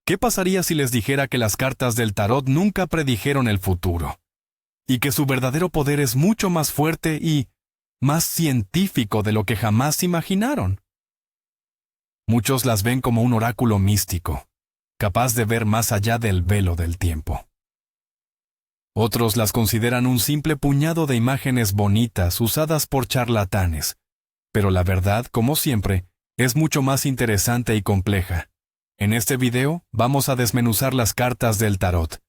¿Qué pasaría si les dijera que las cartas del tarot nunca predijeron el futuro? Y que su verdadero poder es mucho más fuerte y más científico de lo que jamás imaginaron. Muchos las ven como un oráculo místico, capaz de ver más allá del velo del tiempo. Otros las consideran un simple puñado de imágenes bonitas usadas por charlatanes, pero la verdad, como siempre, es mucho más interesante y compleja. En este video vamos a desmenuzar las cartas del tarot.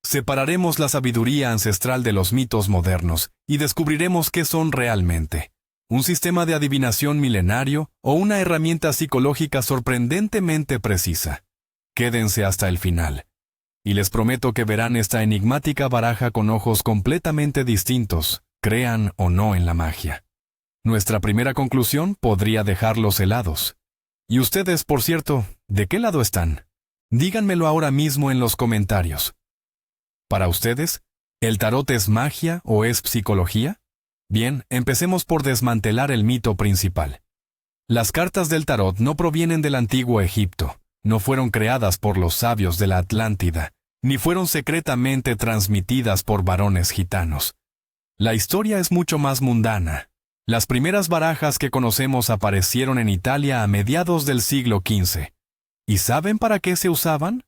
Separaremos la sabiduría ancestral de los mitos modernos y descubriremos qué son realmente. ¿Un sistema de adivinación milenario o una herramienta psicológica sorprendentemente precisa? Quédense hasta el final. Y les prometo que verán esta enigmática baraja con ojos completamente distintos, crean o no en la magia. Nuestra primera conclusión podría dejarlos helados. Y ustedes, por cierto, ¿de qué lado están? Díganmelo ahora mismo en los comentarios. Para ustedes, ¿el tarot es magia o es psicología? Bien, empecemos por desmantelar el mito principal. Las cartas del tarot no provienen del antiguo Egipto, no fueron creadas por los sabios de la Atlántida, ni fueron secretamente transmitidas por varones gitanos. La historia es mucho más mundana. Las primeras barajas que conocemos aparecieron en Italia a mediados del siglo XV. ¿Y saben para qué se usaban?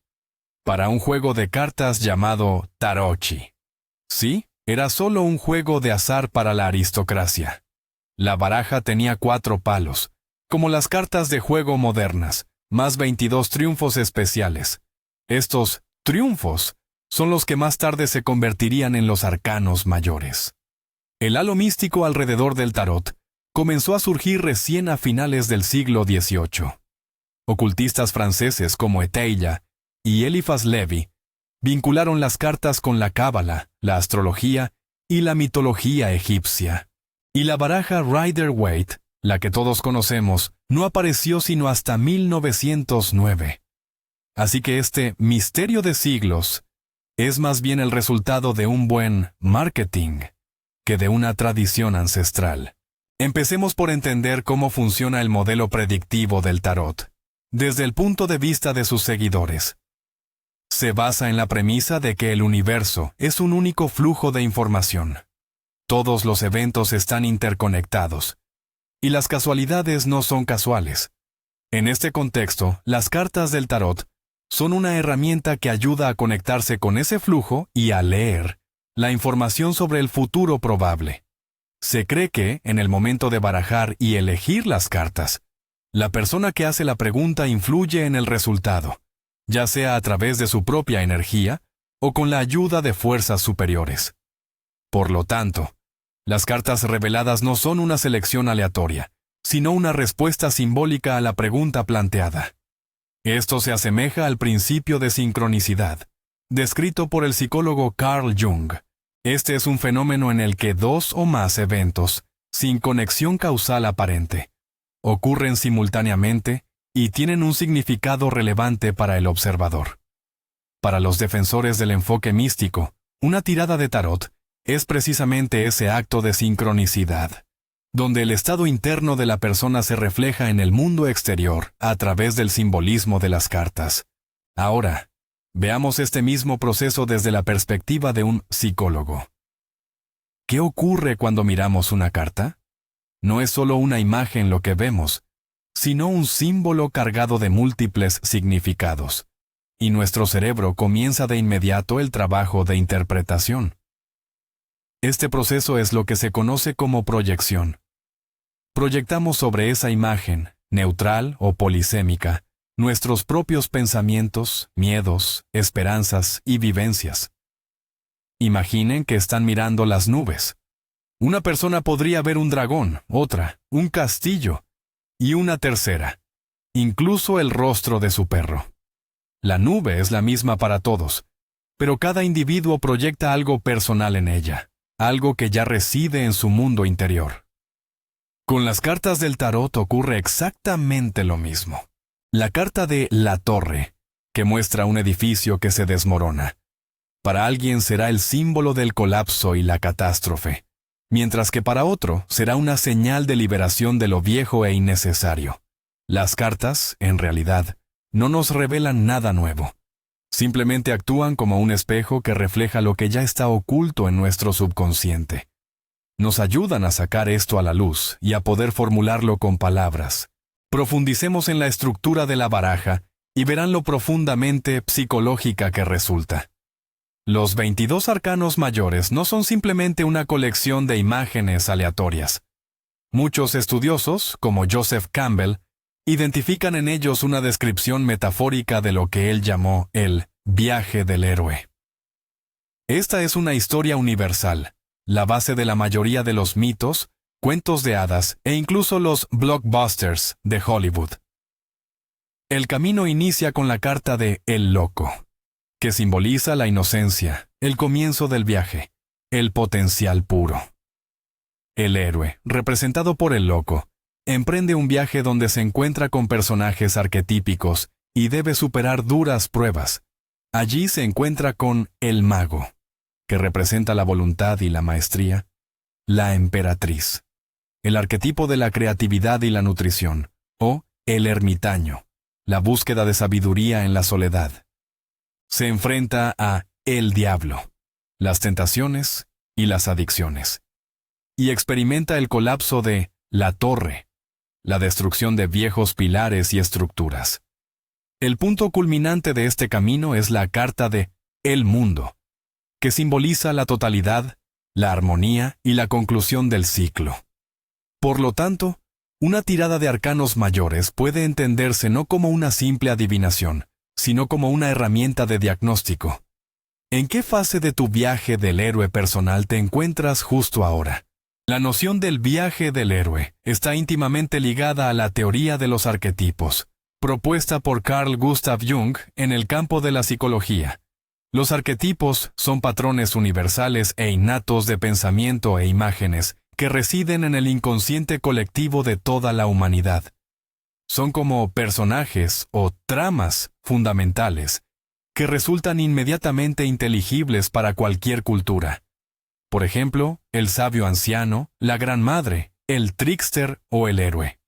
Para un juego de cartas llamado tarocchi. Sí, era solo un juego de azar para la aristocracia. La baraja tenía 4 palos, como las cartas de juego modernas, más 22 triunfos especiales. Estos triunfos son los que más tarde se convertirían en los arcanos mayores. El halo místico alrededor del tarot comenzó a surgir recién a finales del siglo XVIII. Ocultistas franceses como Eteilla y Eliphas Levi vincularon las cartas con la cábala, la astrología y la mitología egipcia. Y la baraja Rider-Waite, la que todos conocemos, no apareció sino hasta 1909. Así que este misterio de siglos es más bien el resultado de un buen marketing que de una tradición ancestral. Empecemos por entender cómo funciona el modelo predictivo del tarot, desde el punto de vista de sus seguidores. Se basa en la premisa de que el universo es un único flujo de información. Todos los eventos están interconectados, y las casualidades no son casuales. En este contexto, las cartas del tarot son una herramienta que ayuda a conectarse con ese flujo y a leer la información sobre el futuro probable. Se cree que, en el momento de barajar y elegir las cartas, la persona que hace la pregunta influye en el resultado, ya sea a través de su propia energía o con la ayuda de fuerzas superiores. Por lo tanto, las cartas reveladas no son una selección aleatoria, sino una respuesta simbólica a la pregunta planteada. Esto se asemeja al principio de sincronicidad, descrito por el psicólogo Carl Jung. Este es un fenómeno en el que 2 o más eventos, sin conexión causal aparente, ocurren simultáneamente y tienen un significado relevante para el observador. Para los defensores del enfoque místico, una tirada de tarot es precisamente ese acto de sincronicidad, donde el estado interno de la persona se refleja en el mundo exterior a través del simbolismo de las cartas. Ahora, veamos este mismo proceso desde la perspectiva de un psicólogo. ¿Qué ocurre cuando miramos una carta? No es solo una imagen lo que vemos, sino un símbolo cargado de múltiples significados. Y nuestro cerebro comienza de inmediato el trabajo de interpretación. Este proceso es lo que se conoce como proyección. Proyectamos sobre esa imagen, neutral o polisémica, nuestros propios pensamientos, miedos, esperanzas y vivencias. Imaginen que están mirando las nubes. Una persona podría ver un dragón, otra, un castillo, y una tercera, incluso el rostro de su perro. La nube es la misma para todos, pero cada individuo proyecta algo personal en ella, algo que ya reside en su mundo interior. Con las cartas del tarot ocurre exactamente lo mismo. La carta de la torre, que muestra un edificio que se desmorona, para alguien será el símbolo del colapso y la catástrofe, mientras que para otro será una señal de liberación de lo viejo e innecesario. Las cartas, en realidad, no nos revelan nada nuevo, Simplemente actúan como un espejo que refleja lo que ya está oculto en nuestro subconsciente. Nos ayudan a sacar esto a la luz y a poder formularlo con palabras. Profundicemos en la estructura de la baraja y verán lo profundamente psicológica que resulta. Los 22 arcanos mayores no son simplemente una colección de imágenes aleatorias. Muchos estudiosos, como Joseph Campbell, identifican en ellos una descripción metafórica de lo que él llamó el viaje del héroe. Esta es una historia universal, la base de la mayoría de los mitos, cuentos de hadas e incluso los blockbusters de Hollywood. El camino inicia con la carta de El Loco, que simboliza la inocencia, el comienzo del viaje, el potencial puro. El héroe, representado por el loco, emprende un viaje donde se encuentra con personajes arquetípicos y debe superar duras pruebas. Allí se encuentra con el mago, que representa la voluntad y la maestría, la emperatriz, el arquetipo de la creatividad y la nutrición, o el ermitaño, la búsqueda de sabiduría en la soledad. Se enfrenta a el diablo, las tentaciones y las adicciones, y experimenta el colapso de la torre, la destrucción de viejos pilares y estructuras. El punto culminante de este camino es la carta de El Mundo, que simboliza la totalidad, la armonía y la conclusión del ciclo. Por lo tanto, una tirada de arcanos mayores puede entenderse no como una simple adivinación, sino como una herramienta de diagnóstico. ¿En qué fase de tu viaje del héroe personal te encuentras justo ahora? La noción del viaje del héroe está íntimamente ligada a la teoría de los arquetipos, propuesta por Carl Gustav Jung en el campo de la psicología. Los arquetipos son patrones universales e innatos de pensamiento e imágenes que residen en el inconsciente colectivo de toda la humanidad. Son como personajes o tramas fundamentales que resultan inmediatamente inteligibles para cualquier cultura. Por ejemplo, el sabio anciano, la gran madre, el trickster o el héroe.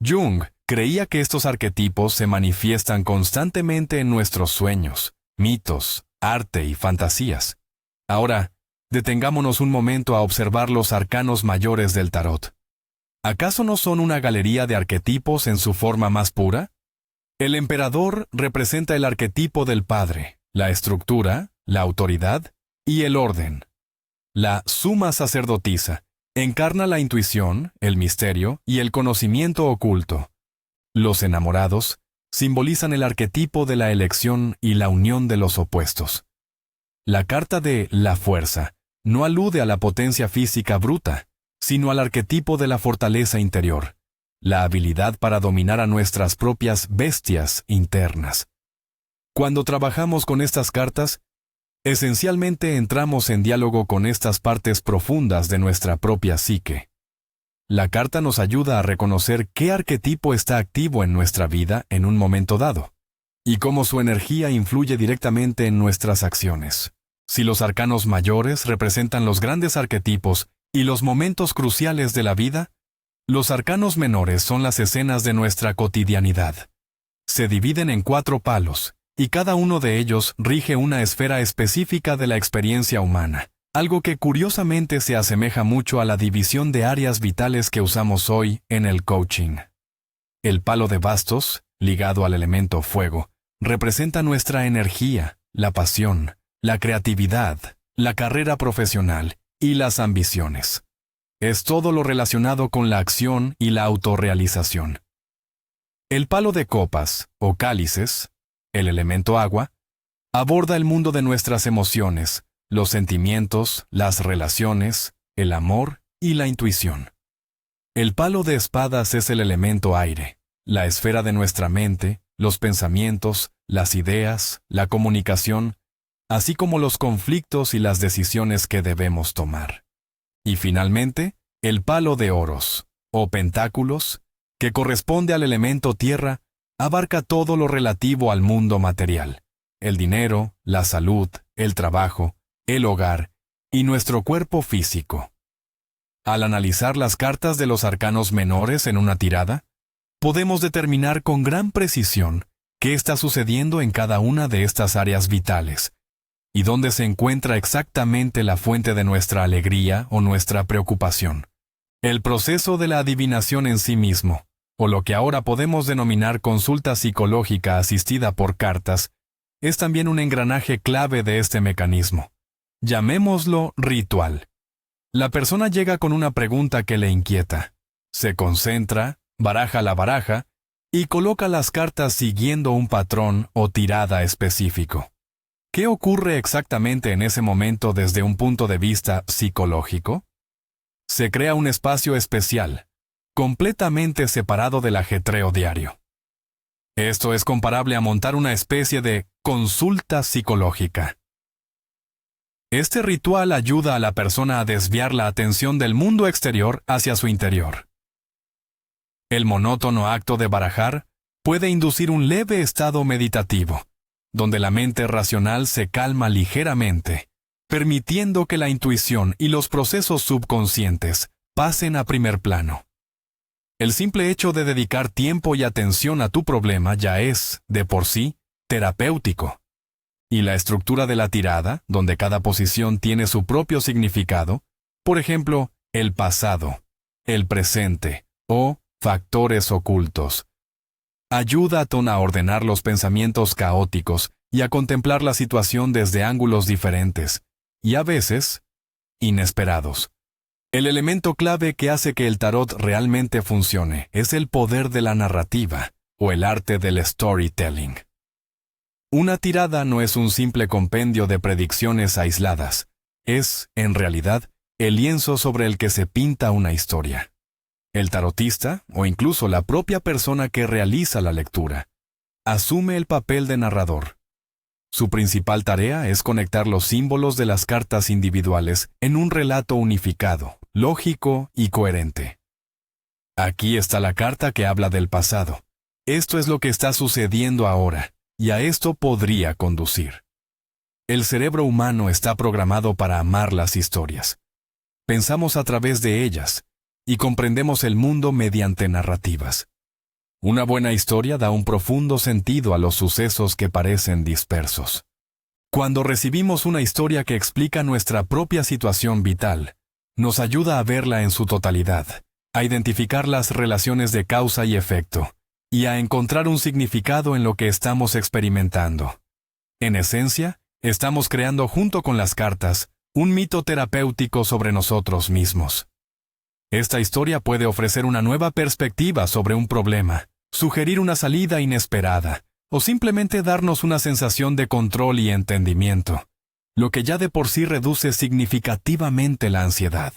Jung creía que estos arquetipos se manifiestan constantemente en nuestros sueños, mitos, arte y fantasías. Ahora, detengámonos un momento a observar los arcanos mayores del tarot. ¿Acaso no son una galería de arquetipos en su forma más pura? El emperador representa el arquetipo del padre, la estructura, la autoridad y el orden. La suma sacerdotisa encarna la intuición, el misterio y el conocimiento oculto. Los enamorados simbolizan el arquetipo de la elección y la unión de los opuestos. La carta de la fuerza no alude a la potencia física bruta, sino al arquetipo de la fortaleza interior, la habilidad para dominar a nuestras propias bestias internas. Cuando trabajamos con estas cartas, esencialmente entramos en diálogo con estas partes profundas de nuestra propia psique. La carta nos ayuda a reconocer qué arquetipo está activo en nuestra vida en un momento dado, y cómo su energía influye directamente en nuestras acciones. Si los arcanos mayores representan los grandes arquetipos y los momentos cruciales de la vida, los arcanos menores son las escenas de nuestra cotidianidad. Se dividen en 4 palos, y cada uno de ellos rige una esfera específica de la experiencia humana, algo que curiosamente se asemeja mucho a la división de áreas vitales que usamos hoy en el coaching. El palo de bastos, ligado al elemento fuego, representa nuestra energía, la pasión, la creatividad, la carrera profesional y las ambiciones. Es todo lo relacionado con la acción y la autorrealización. El palo de copas, o cálices, el elemento agua, aborda el mundo de nuestras emociones, los sentimientos, las relaciones, el amor y la intuición. El palo de espadas es el elemento aire, la esfera de nuestra mente, los pensamientos, las ideas, la comunicación, así como los conflictos y las decisiones que debemos tomar. Y finalmente, el palo de oros, o pentáculos, que corresponde al elemento tierra, abarca todo lo relativo al mundo material, el dinero, la salud, el trabajo, el hogar y nuestro cuerpo físico. Al analizar las cartas de los arcanos menores en una tirada, podemos determinar con gran precisión qué está sucediendo en cada una de estas áreas vitales y dónde se encuentra exactamente la fuente de nuestra alegría o nuestra preocupación. El proceso de la adivinación en sí mismo, o lo que ahora podemos denominar consulta psicológica asistida por cartas, es también un engranaje clave de este mecanismo. Llamémoslo ritual. La persona llega con una pregunta que le inquieta. Se concentra, baraja la baraja y coloca las cartas siguiendo un patrón o tirada específico. ¿Qué ocurre exactamente en ese momento desde un punto de vista psicológico? Se crea un espacio especial, completamente separado del ajetreo diario. Esto es comparable a montar una especie de consulta psicológica. Este ritual ayuda a la persona a desviar la atención del mundo exterior hacia su interior. El monótono acto de barajar puede inducir un leve estado meditativo, donde la mente racional se calma ligeramente, permitiendo que la intuición y los procesos subconscientes pasen a primer plano. El simple hecho de dedicar tiempo y atención a tu problema ya es, de por sí, terapéutico. Y la estructura de la tirada, donde cada posición tiene su propio significado, por ejemplo, el pasado, el presente o factores ocultos, ayuda a ordenar los pensamientos caóticos y a contemplar la situación desde ángulos diferentes, y a veces, inesperados. El elemento clave que hace que el tarot realmente funcione es el poder de la narrativa, o el arte del storytelling. Una tirada no es un simple compendio de predicciones aisladas, es, en realidad, el lienzo sobre el que se pinta una historia. El tarotista, o incluso la propia persona que realiza la lectura, asume el papel de narrador. Su principal tarea es conectar los símbolos de las cartas individuales en un relato unificado, lógico y coherente. Aquí está la carta que habla del pasado. Esto es lo que está sucediendo ahora, y a esto podría conducir. El cerebro humano está programado para amar las historias. Pensamos a través de ellas, y comprendemos el mundo mediante narrativas. Una buena historia da un profundo sentido a los sucesos que parecen dispersos. Cuando recibimos una historia que explica nuestra propia situación vital, nos ayuda a verla en su totalidad, a identificar las relaciones de causa y efecto, y a encontrar un significado en lo que estamos experimentando. En esencia, estamos creando junto con las cartas un mito terapéutico sobre nosotros mismos. Esta historia puede ofrecer una nueva perspectiva sobre un problema, sugerir una salida inesperada, o simplemente darnos una sensación de control y entendimiento, lo que ya de por sí reduce significativamente la ansiedad.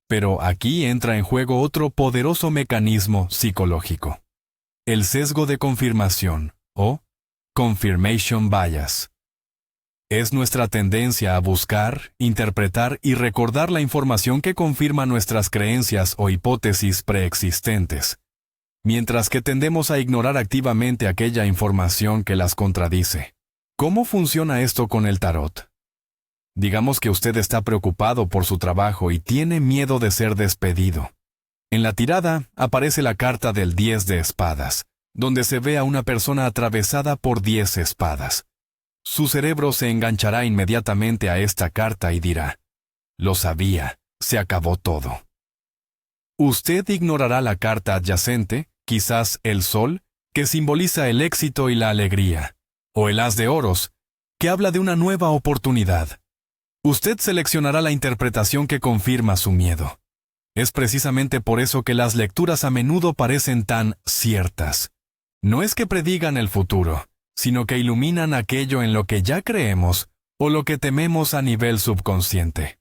Pero aquí entra en juego otro poderoso mecanismo psicológico: el sesgo de confirmación, o confirmation bias. Es nuestra tendencia a buscar, interpretar y recordar la información que confirma nuestras creencias o hipótesis preexistentes, mientras que tendemos a ignorar activamente aquella información que las contradice. ¿Cómo funciona esto con el tarot? Digamos que usted está preocupado por su trabajo y tiene miedo de ser despedido. En la tirada aparece la carta del 10 de espadas, donde se ve a una persona atravesada por 10 espadas. Su cerebro se enganchará inmediatamente a esta carta y dirá: «Lo sabía, se acabó todo». Usted ignorará la carta adyacente, quizás el sol, que simboliza el éxito y la alegría, o el as de oros, que habla de una nueva oportunidad. Usted seleccionará la interpretación que confirma su miedo. Es precisamente por eso que las lecturas a menudo parecen tan ciertas. No es que predigan el futuro, sino que iluminan aquello en lo que ya creemos o lo que tememos a nivel subconsciente.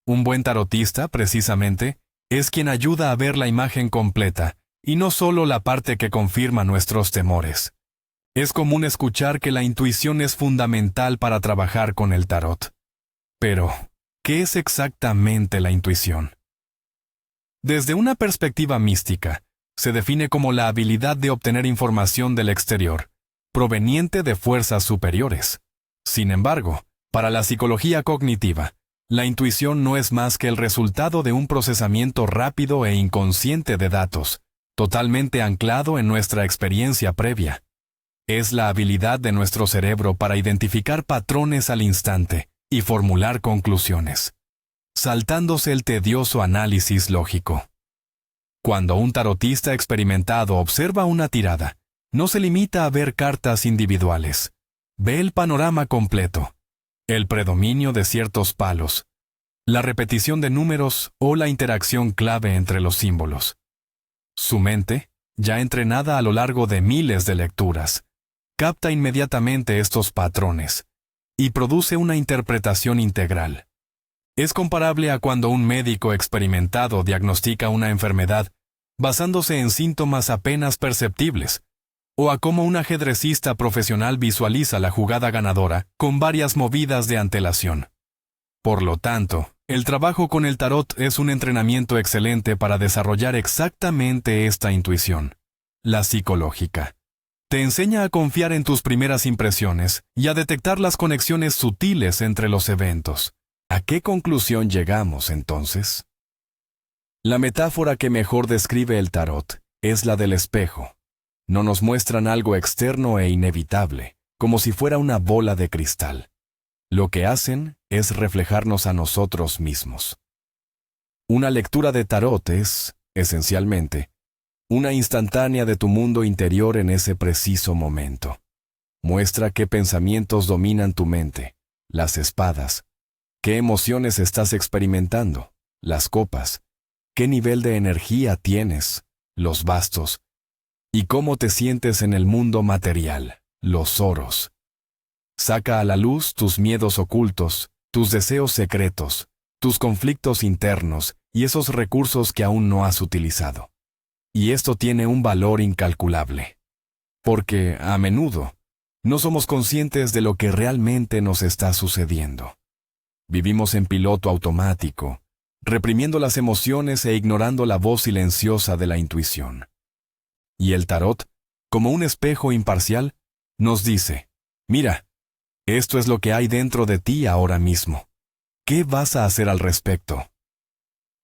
Un buen tarotista, precisamente, es quien ayuda a ver la imagen completa, y no solo la parte que confirma nuestros temores. Es común escuchar que la intuición es fundamental para trabajar con el tarot. Pero, ¿qué es exactamente la intuición? Desde una perspectiva mística, se define como la habilidad de obtener información del exterior, proveniente de fuerzas superiores. Sin embargo, para la psicología cognitiva, la intuición no es más que el resultado de un procesamiento rápido e inconsciente de datos, totalmente anclado en nuestra experiencia previa. Es la habilidad de nuestro cerebro para identificar patrones al instante y formular conclusiones, saltándose el tedioso análisis lógico. Cuando un tarotista experimentado observa una tirada, no se limita a ver cartas individuales. Ve el panorama completo, el predominio de ciertos palos, la repetición de números o la interacción clave entre los símbolos. Su mente, ya entrenada a lo largo de miles de lecturas, capta inmediatamente estos patrones y produce una interpretación integral. Es comparable a cuando un médico experimentado diagnostica una enfermedad basándose en síntomas apenas perceptibles, o a cómo un ajedrecista profesional visualiza la jugada ganadora con varias movidas de antelación. Por lo tanto, el trabajo con el tarot es un entrenamiento excelente para desarrollar exactamente esta intuición, la psicológica. Te enseña a confiar en tus primeras impresiones y a detectar las conexiones sutiles entre los eventos. ¿A qué conclusión llegamos entonces? La metáfora que mejor describe el tarot es la del espejo. No nos muestran algo externo e inevitable, como si fuera una bola de cristal. Lo que hacen es reflejarnos a nosotros mismos. Una lectura de tarot es, esencialmente, una instantánea de tu mundo interior en ese preciso momento. Muestra qué pensamientos dominan tu mente, las espadas, qué emociones estás experimentando, las copas, qué nivel de energía tienes, los bastos, y cómo te sientes en el mundo material, los oros. Saca a la luz tus miedos ocultos, tus deseos secretos, tus conflictos internos y esos recursos que aún no has utilizado. Y esto tiene un valor incalculable. Porque, a menudo, no somos conscientes de lo que realmente nos está sucediendo. Vivimos en piloto automático, reprimiendo las emociones e ignorando la voz silenciosa de la intuición. Y el tarot, como un espejo imparcial, nos dice, mira, esto es lo que hay dentro de ti ahora mismo. ¿Qué vas a hacer al respecto?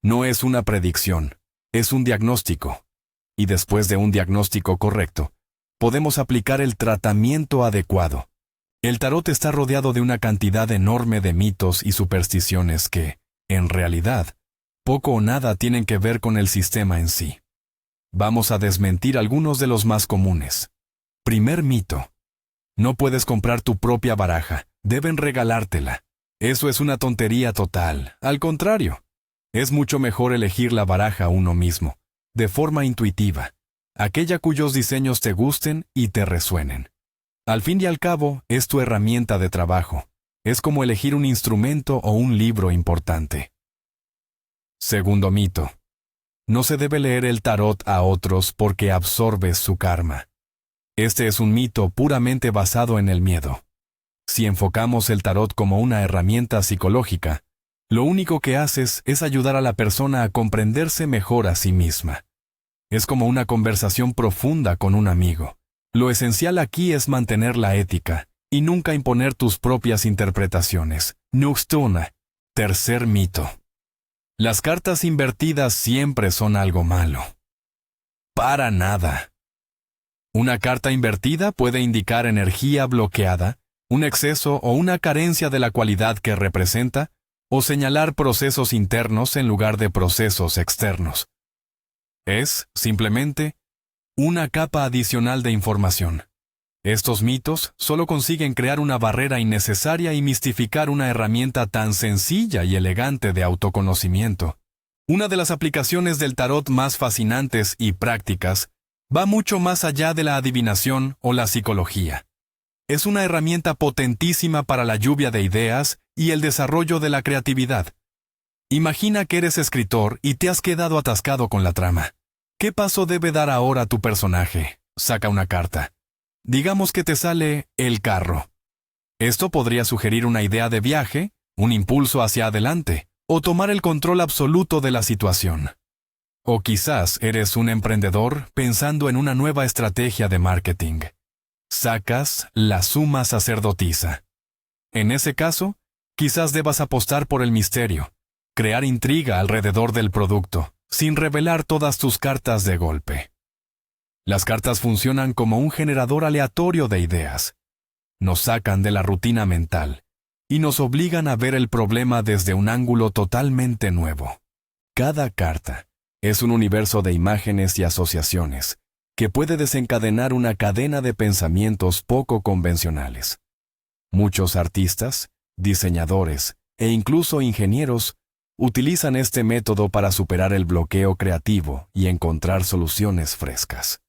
No es una predicción, es un diagnóstico. Y después de un diagnóstico correcto, podemos aplicar el tratamiento adecuado. El tarot está rodeado de una cantidad enorme de mitos y supersticiones que, en realidad, poco o nada tienen que ver con el sistema en sí. Vamos a desmentir algunos de los más comunes. Primer mito. No puedes comprar tu propia baraja, deben regalártela. Eso es una tontería total. Al contrario, es mucho mejor elegir la baraja uno mismo, de forma intuitiva, aquella cuyos diseños te gusten y te resuenen. Al fin y al cabo, es tu herramienta de trabajo. Es como elegir un instrumento o un libro importante. Segundo mito. No se debe leer el tarot a otros porque absorbes su karma. Este es un mito puramente basado en el miedo. Si enfocamos el tarot como una herramienta psicológica, lo único que haces es ayudar a la persona a comprenderse mejor a sí misma. Es como una conversación profunda con un amigo. Lo esencial aquí es mantener la ética y nunca imponer tus propias interpretaciones. Nuxtuna. Tercer mito. Las cartas invertidas siempre son algo malo. Para nada. Una carta invertida puede indicar energía bloqueada, un exceso o una carencia de la cualidad que representa, o señalar procesos internos en lugar de procesos externos. Es, simplemente, una capa adicional de información. Estos mitos solo consiguen crear una barrera innecesaria y mistificar una herramienta tan sencilla y elegante de autoconocimiento. Una de las aplicaciones del tarot más fascinantes y prácticas va mucho más allá de la adivinación o la psicología. Es una herramienta potentísima para la lluvia de ideas y el desarrollo de la creatividad. Imagina que eres escritor y te has quedado atascado con la trama. ¿Qué paso debe dar ahora tu personaje? Saca una carta. Digamos que te sale el carro. Esto podría sugerir una idea de viaje, un impulso hacia adelante, o tomar el control absoluto de la situación. O quizás eres un emprendedor pensando en una nueva estrategia de marketing. Sacas la suma sacerdotisa. En ese caso, quizás debas apostar por el misterio, crear intriga alrededor del producto, sin revelar todas tus cartas de golpe. Las cartas funcionan como un generador aleatorio de ideas. Nos sacan de la rutina mental y nos obligan a ver el problema desde un ángulo totalmente nuevo. Cada carta es un universo de imágenes y asociaciones que puede desencadenar una cadena de pensamientos poco convencionales. Muchos artistas, diseñadores e incluso ingenieros utilizan este método para superar el bloqueo creativo y encontrar soluciones frescas.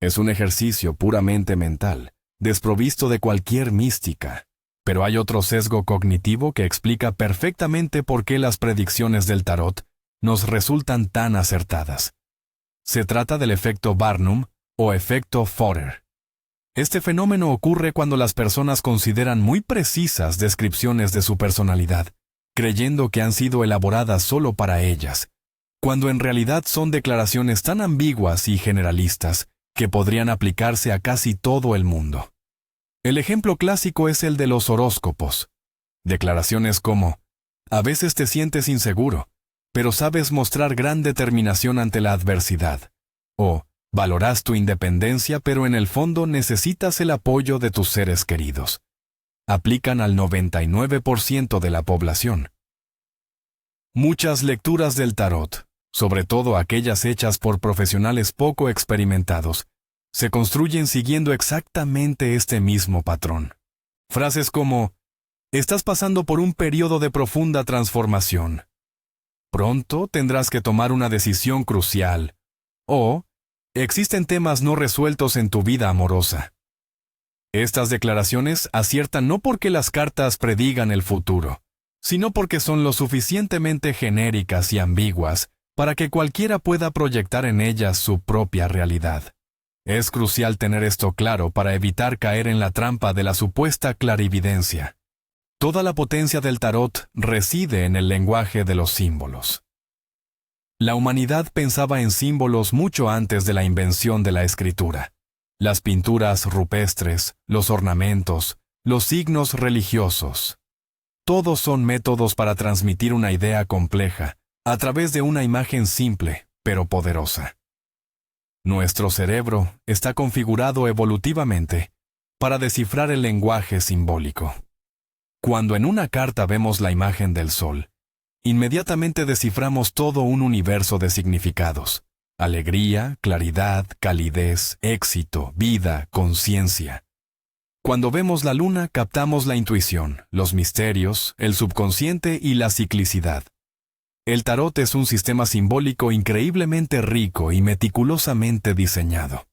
Es un ejercicio puramente mental, desprovisto de cualquier mística, pero hay otro sesgo cognitivo que explica perfectamente por qué las predicciones del tarot nos resultan tan acertadas. Se trata del efecto Barnum o efecto Fodder. Este fenómeno ocurre cuando las personas consideran muy precisas descripciones de su personalidad, creyendo que han sido elaboradas solo para ellas, cuando en realidad son declaraciones tan ambiguas y generalistas que podrían aplicarse a casi todo el mundo. El ejemplo clásico es el de los horóscopos. Declaraciones como: a veces te sientes inseguro, pero sabes mostrar gran determinación ante la adversidad. O, valoras tu independencia, pero en el fondo necesitas el apoyo de tus seres queridos. Aplican al 99% de la población. Muchas lecturas del tarot, sobre todo aquellas hechas por profesionales poco experimentados, se construyen siguiendo exactamente este mismo patrón. Frases como: estás pasando por un periodo de profunda transformación. Pronto tendrás que tomar una decisión crucial. O, existen temas no resueltos en tu vida amorosa. Estas declaraciones aciertan no porque las cartas predigan el futuro, sino porque son lo suficientemente genéricas y ambiguas para que cualquiera pueda proyectar en ellas su propia realidad. Es crucial tener esto claro para evitar caer en la trampa de la supuesta clarividencia. Toda la potencia del tarot reside en el lenguaje de los símbolos. La humanidad pensaba en símbolos mucho antes de la invención de la escritura. Las pinturas rupestres, los ornamentos, los signos religiosos. Todos son métodos para transmitir una idea compleja a través de una imagen simple, pero poderosa. Nuestro cerebro está configurado evolutivamente para descifrar el lenguaje simbólico. Cuando en una carta vemos la imagen del sol, inmediatamente desciframos todo un universo de significados: alegría, claridad, calidez, éxito, vida, conciencia. Cuando vemos la luna, captamos la intuición, los misterios, el subconsciente y la ciclicidad. El tarot es un sistema simbólico increíblemente rico y meticulosamente diseñado.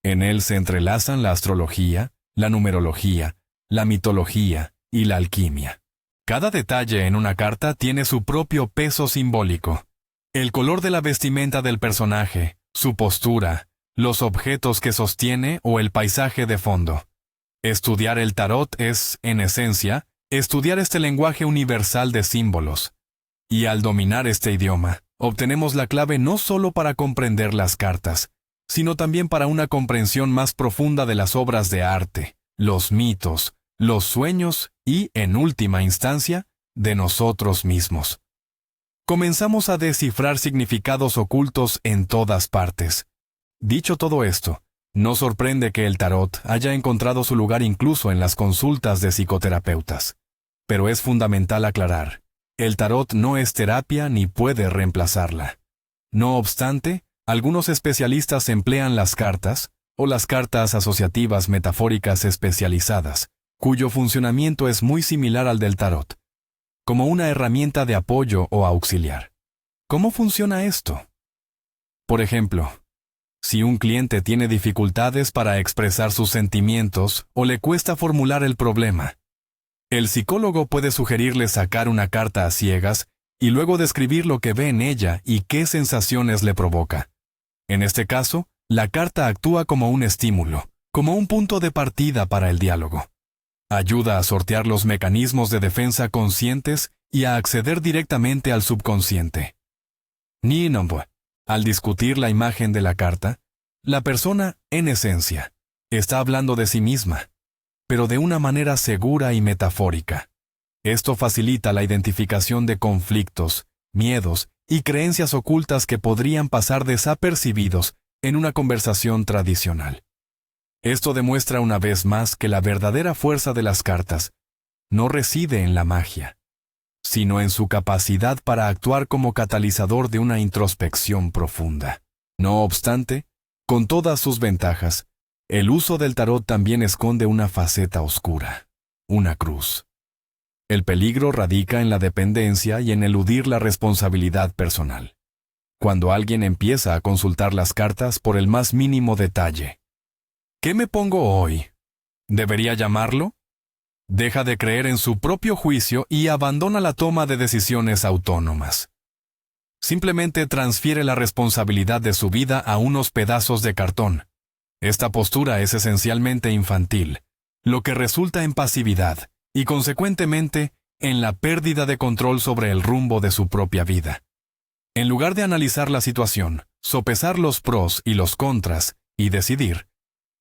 En él se entrelazan la astrología, la numerología, la mitología y la alquimia. Cada detalle en una carta tiene su propio peso simbólico. El color de la vestimenta del personaje, su postura, los objetos que sostiene o el paisaje de fondo. Estudiar el tarot es, en esencia, estudiar este lenguaje universal de símbolos. Y al dominar este idioma, obtenemos la clave no solo para comprender las cartas, sino también para una comprensión más profunda de las obras de arte, los mitos, los sueños y, en última instancia, de nosotros mismos. Comenzamos a descifrar significados ocultos en todas partes. Dicho todo esto, no sorprende que el tarot haya encontrado su lugar incluso en las consultas de psicoterapeutas. Pero es fundamental aclarar: el tarot no es terapia ni puede reemplazarla. No obstante, algunos especialistas emplean las cartas, o las cartas asociativas metafóricas especializadas, cuyo funcionamiento es muy similar al del tarot, como una herramienta de apoyo o auxiliar. ¿Cómo funciona esto? Por ejemplo, si un cliente tiene dificultades para expresar sus sentimientos o le cuesta formular el problema, el psicólogo puede sugerirle sacar una carta a ciegas y luego describir lo que ve en ella y qué sensaciones le provoca. En este caso, la carta actúa como un estímulo, como un punto de partida para el diálogo. Ayuda a sortear los mecanismos de defensa conscientes y a acceder directamente al subconsciente. Al discutir la imagen de la carta, la persona, en esencia, está hablando de sí misma, pero de una manera segura y metafórica. Esto facilita la identificación de conflictos, miedos y creencias ocultas que podrían pasar desapercibidos en una conversación tradicional. Esto demuestra una vez más que la verdadera fuerza de las cartas no reside en la magia, sino en su capacidad para actuar como catalizador de una introspección profunda. No obstante, con todas sus ventajas, el uso del tarot también esconde una faceta oscura, una cruz. El peligro radica en la dependencia y en eludir la responsabilidad personal. Cuando alguien empieza a consultar las cartas por el más mínimo detalle. ¿Qué me pongo hoy? ¿Debería llamarlo? Deja de creer en su propio juicio y abandona la toma de decisiones autónomas. Simplemente transfiere la responsabilidad de su vida a unos pedazos de cartón. Esta postura es esencialmente infantil, lo que resulta en pasividad y, consecuentemente, en la pérdida de control sobre el rumbo de su propia vida. En lugar de analizar la situación, sopesar los pros y los contras y decidir,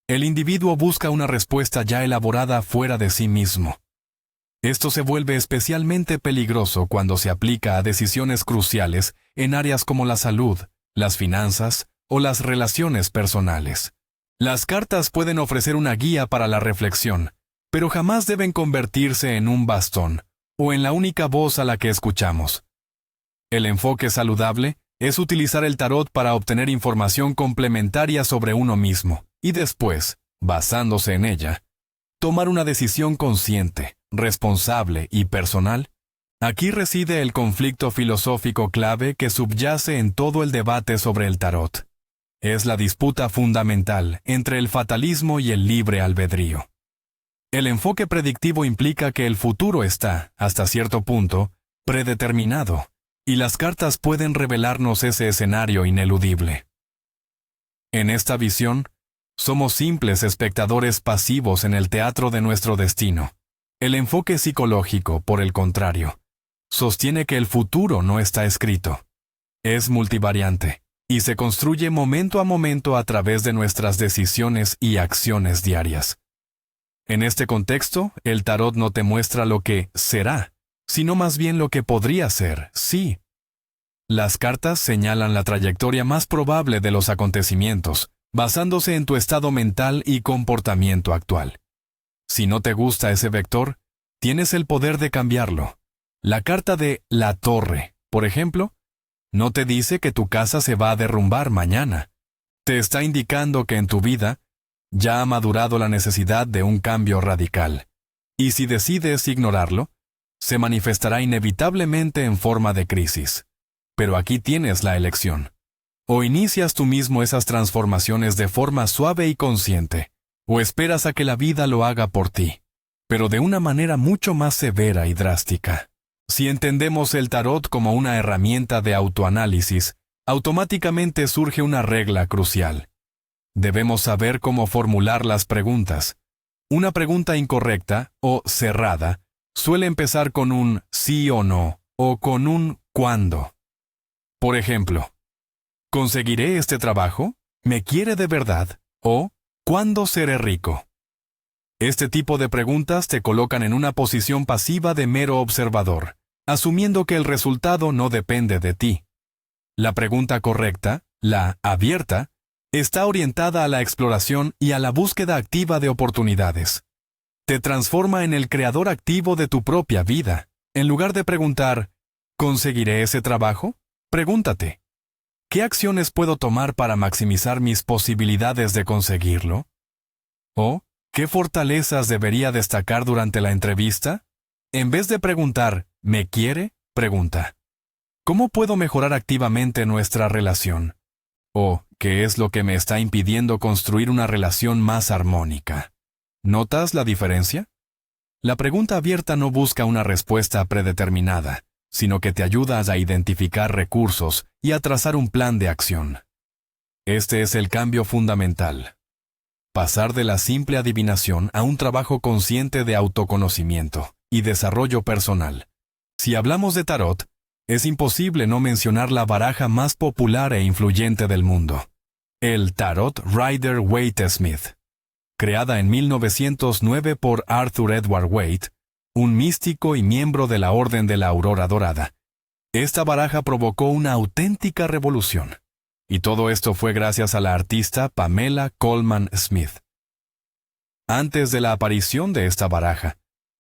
el individuo busca una respuesta ya elaborada fuera de sí mismo. Esto se vuelve especialmente peligroso cuando se aplica a decisiones cruciales en áreas como la salud, las finanzas o las relaciones personales. Las cartas pueden ofrecer una guía para la reflexión, pero jamás deben convertirse en un bastón o en la única voz a la que escuchamos. El enfoque saludable es utilizar el tarot para obtener información complementaria sobre uno mismo y después, basándose en ella, tomar una decisión consciente, responsable y personal. Aquí reside el conflicto filosófico clave que subyace en todo el debate sobre el tarot. Es la disputa fundamental entre el fatalismo y el libre albedrío. El enfoque predictivo implica que el futuro está, hasta cierto punto, predeterminado, y las cartas pueden revelarnos ese escenario ineludible. En esta visión, somos simples espectadores pasivos en el teatro de nuestro destino. El enfoque psicológico, por el contrario, sostiene que el futuro no está escrito. Es multivariante, y se construye momento a momento a través de nuestras decisiones y acciones diarias. En este contexto, el tarot no te muestra lo que será, sino más bien lo que podría ser, sí. Las cartas señalan la trayectoria más probable de los acontecimientos, basándose en tu estado mental y comportamiento actual. Si no te gusta ese vector, tienes el poder de cambiarlo. La carta de la torre, por ejemplo, no te dice que tu casa se va a derrumbar mañana. Te está indicando que en tu vida ya ha madurado la necesidad de un cambio radical. Y si decides ignorarlo, se manifestará inevitablemente en forma de crisis. Pero aquí tienes la elección. O inicias tú mismo esas transformaciones de forma suave y consciente, o esperas a que la vida lo haga por ti, pero de una manera mucho más severa y drástica. Si entendemos el tarot como una herramienta de autoanálisis, automáticamente surge una regla crucial. Debemos saber cómo formular las preguntas. Una pregunta incorrecta o cerrada suele empezar con un sí o no, o con un ¿cuándo? Por ejemplo, ¿conseguiré este trabajo? ¿Me quiere de verdad? O ¿cuándo seré rico? Este tipo de preguntas te colocan en una posición pasiva de mero observador, asumiendo que el resultado no depende de ti. La pregunta correcta, la abierta, está orientada a la exploración y a la búsqueda activa de oportunidades. Te transforma en el creador activo de tu propia vida. En lugar de preguntar, ¿conseguiré ese trabajo? Pregúntate, ¿qué acciones puedo tomar para maximizar mis posibilidades de conseguirlo? ¿O qué fortalezas debería destacar durante la entrevista? En vez de preguntar, ¿me quiere? Pregunta, ¿cómo puedo mejorar activamente nuestra relación? ¿O qué es lo que me está impidiendo construir una relación más armónica? ¿Notas la diferencia? La pregunta abierta no busca una respuesta predeterminada, sino que te ayuda a identificar recursos y a trazar un plan de acción. Este es el cambio fundamental. Pasar de la simple adivinación a un trabajo consciente de autoconocimiento y desarrollo personal. Si hablamos de tarot, es imposible no mencionar la baraja más popular e influyente del mundo, el Tarot Rider-Waite-Smith. Creada en 1909 por Arthur Edward Waite, un místico y miembro de la Orden de la Aurora Dorada. Esta baraja provocó una auténtica revolución. Y todo esto fue gracias a la artista Pamela Colman Smith. Antes de la aparición de esta baraja,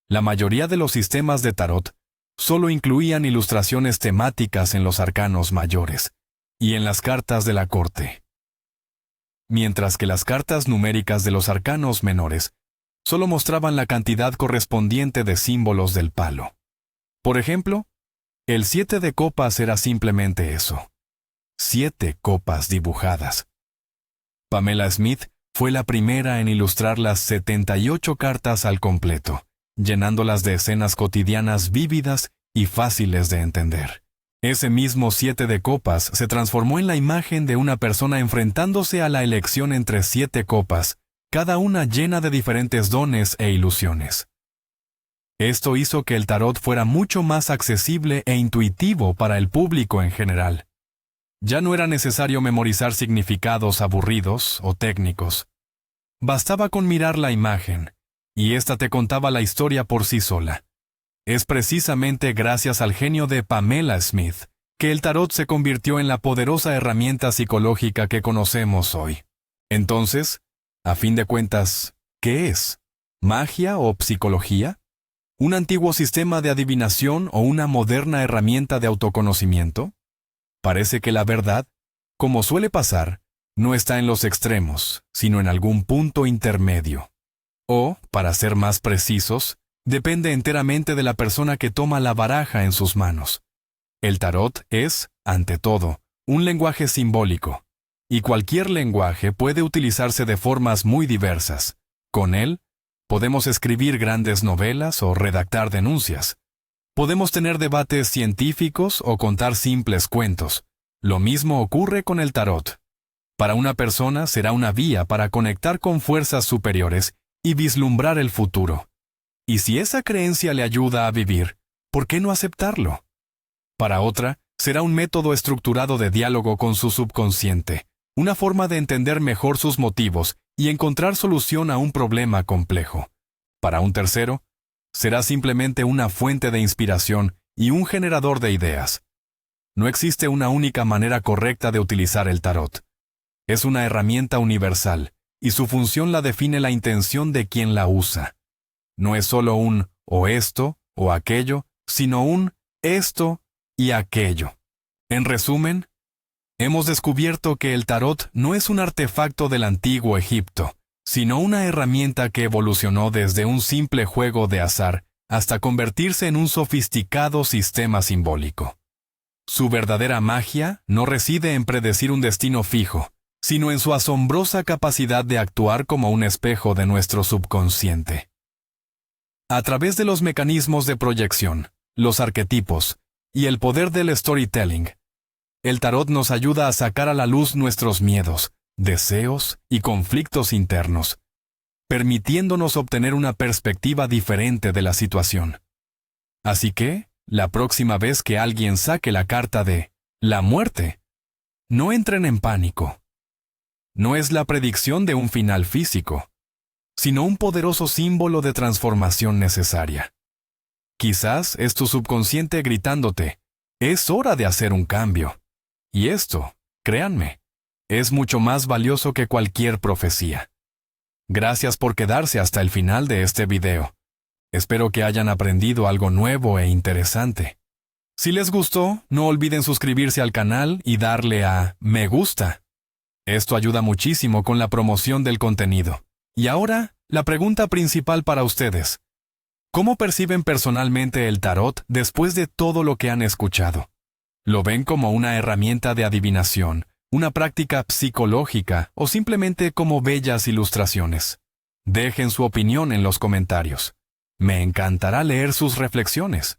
la mayoría de los sistemas de tarot solo incluían ilustraciones temáticas en los arcanos mayores y en las cartas de la corte, mientras que las cartas numéricas de los arcanos menores solo mostraban la cantidad correspondiente de símbolos del palo. Por ejemplo, el 7 de copas era simplemente eso: 7 copas dibujadas. Pamela Smith fue la primera en ilustrar las 78 cartas al completo, llenándolas de escenas cotidianas vívidas y fáciles de entender. Ese mismo 7 de copas se transformó en la imagen de una persona enfrentándose a la elección entre 7 copas, cada una llena de diferentes dones e ilusiones. Esto hizo que el tarot fuera mucho más accesible e intuitivo para el público en general. Ya no era necesario memorizar significados aburridos o técnicos. Bastaba con mirar la imagen, y ésta te contaba la historia por sí sola. Es precisamente gracias al genio de Pamela Smith que el tarot se convirtió en la poderosa herramienta psicológica que conocemos hoy. Entonces, a fin de cuentas, ¿qué es? ¿Magia o psicología? ¿Un antiguo sistema de adivinación o una moderna herramienta de autoconocimiento? Parece que la verdad, como suele pasar, no está en los extremos, sino en algún punto intermedio. O, para ser más precisos, depende enteramente de la persona que toma la baraja en sus manos. El tarot es, ante todo, un lenguaje simbólico, y cualquier lenguaje puede utilizarse de formas muy diversas. Con él, podemos escribir grandes novelas o redactar denuncias. Podemos tener debates científicos o contar simples cuentos. Lo mismo ocurre con el tarot. Para una persona será una vía para conectar con fuerzas superiores y vislumbrar el futuro. Y si esa creencia le ayuda a vivir, ¿por qué no aceptarlo? Para otra, será un método estructurado de diálogo con su subconsciente, una forma de entender mejor sus motivos y encontrar solución a un problema complejo. Para un tercero, será simplemente una fuente de inspiración y un generador de ideas. No existe una única manera correcta de utilizar el tarot. Es una herramienta universal, y su función la define la intención de quien la usa. No es solo un o esto o aquello, sino un esto y aquello. En resumen, hemos descubierto que el tarot no es un artefacto del antiguo Egipto, sino una herramienta que evolucionó desde un simple juego de azar hasta convertirse en un sofisticado sistema simbólico. Su verdadera magia no reside en predecir un destino fijo, sino en su asombrosa capacidad de actuar como un espejo de nuestro subconsciente. A través de los mecanismos de proyección, los arquetipos y el poder del storytelling, el tarot nos ayuda a sacar a la luz nuestros miedos, deseos y conflictos internos, permitiéndonos obtener una perspectiva diferente de la situación. Así que, la próxima vez que alguien saque la carta de la muerte, no entren en pánico. No es la predicción de un final físico, sino un poderoso símbolo de transformación necesaria. Quizás es tu subconsciente gritándote, es hora de hacer un cambio. Y esto, créanme, es mucho más valioso que cualquier profecía. Gracias por quedarse hasta el final de este video. Espero que hayan aprendido algo nuevo e interesante. Si les gustó, no olviden suscribirse al canal y darle a me gusta. Esto ayuda muchísimo con la promoción del contenido. Y ahora, la pregunta principal para ustedes. ¿Cómo perciben personalmente el tarot después de todo lo que han escuchado? ¿Lo ven como una herramienta de adivinación, una práctica psicológica o simplemente como bellas ilustraciones? Dejen su opinión en los comentarios. Me encantará leer sus reflexiones.